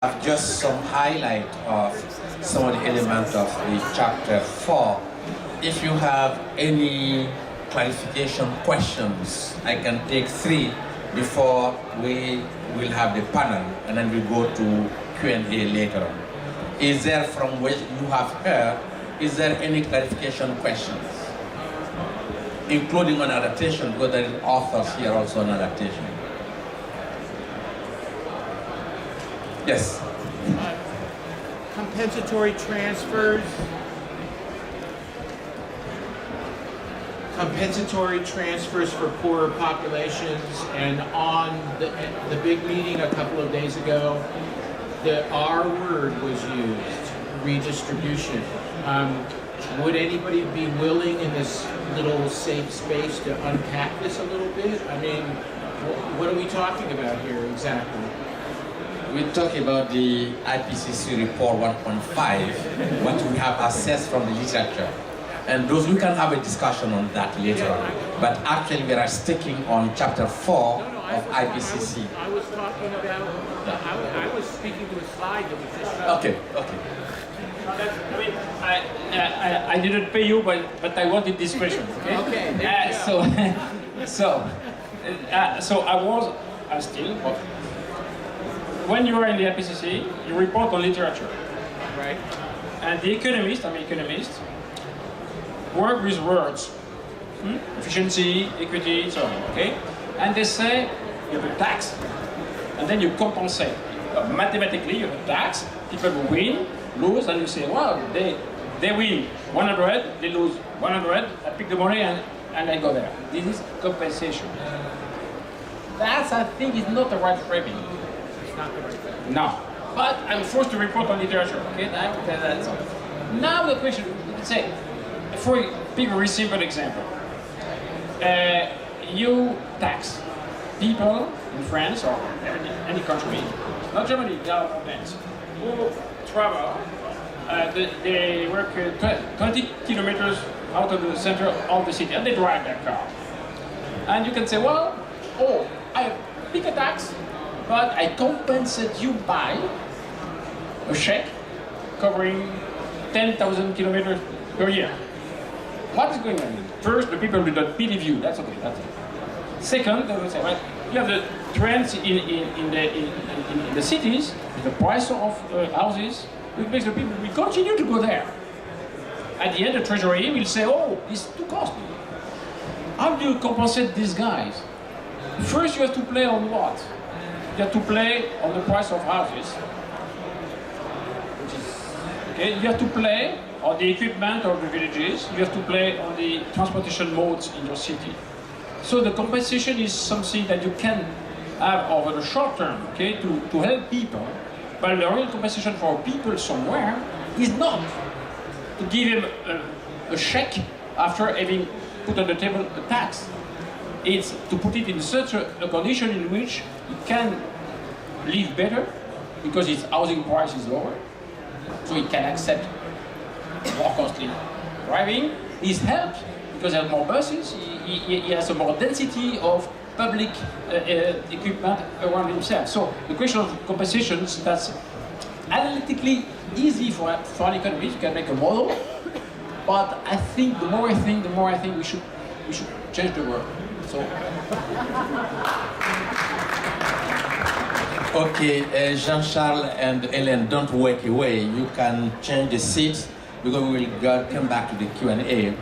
have just some highlight of some of the elements of the chapter 4. If you have any clarification questions, I can take 3 before we will have the panel, and then we go to Q&A later on. Is there, from what you have heard, is there any clarification questions? Including on adaptation, because there is authors here also on adaptation. Yes. Compensatory transfers. Compensatory transfers for poorer populations, and on the big meeting a couple of days ago, the R word was used, redistribution. Would anybody be willing in this little safe space to unpack this a little bit? I mean, what are we talking about here exactly? We're talking about the IPCC report 1.5, what we have assessed from the literature. And those, we can have a discussion on that later on. But actually we are sticking on chapter 4 of IPCC. I was talking about, I was speaking to a slide that was just shown. Okay. I didn't pay you, but I wanted this question. Okay. Okay. There you So I'm still. When you are in the IPCC, you report on literature. Right. And the economists, I'm an economist, work with words. Efficiency, equity, so on, okay? And they say, you have a tax, and then you compensate. Mathematically, you have a tax, people will win, lose, and you say, well, they win 100, they lose 100, I pick the money and I go there. This is compensation. That, I think, is not the right framing. Not the right thing. No. But I'm forced to report on literature, okay? That's all. Now the question, let's say, for a very simple example, you tax people in France or any country, not Germany, there are problems, who travel, they work 20 kilometers out of the center of the city, and they drive their car. And you can say, well, I pick a tax, but I compensate you by a check covering 10,000 kilometers per year. What is going on? First, the people will not believe you. That's okay. That's it. Second, they will say, well, you have the trends in the cities, the price of houses, which makes the people will continue to go there. At the end, the treasury will say, oh, it's too costly. How do you compensate these guys? First, you have to play on what? You have to play on the price of houses. Okay, you have to play on the equipment of the villages. You have to play on the transportation modes in your city. So the compensation is something that you can have over the short term, okay, to help people. But the real compensation for people somewhere is not to give him a check after having put on the table a tax. It's to put it in such a condition in which it can live better because its housing price is lower, so it can accept more costly driving. He's helped because there are more buses, he has a more density of public equipment around himself. So the question of compensations, that's analytically easy for an economist. You can make a model, but I think the more I think we should change the world. So. Okay, Jean-Charles and Hélène, don't walk away. You can change the seats because we will come back to the Q&A.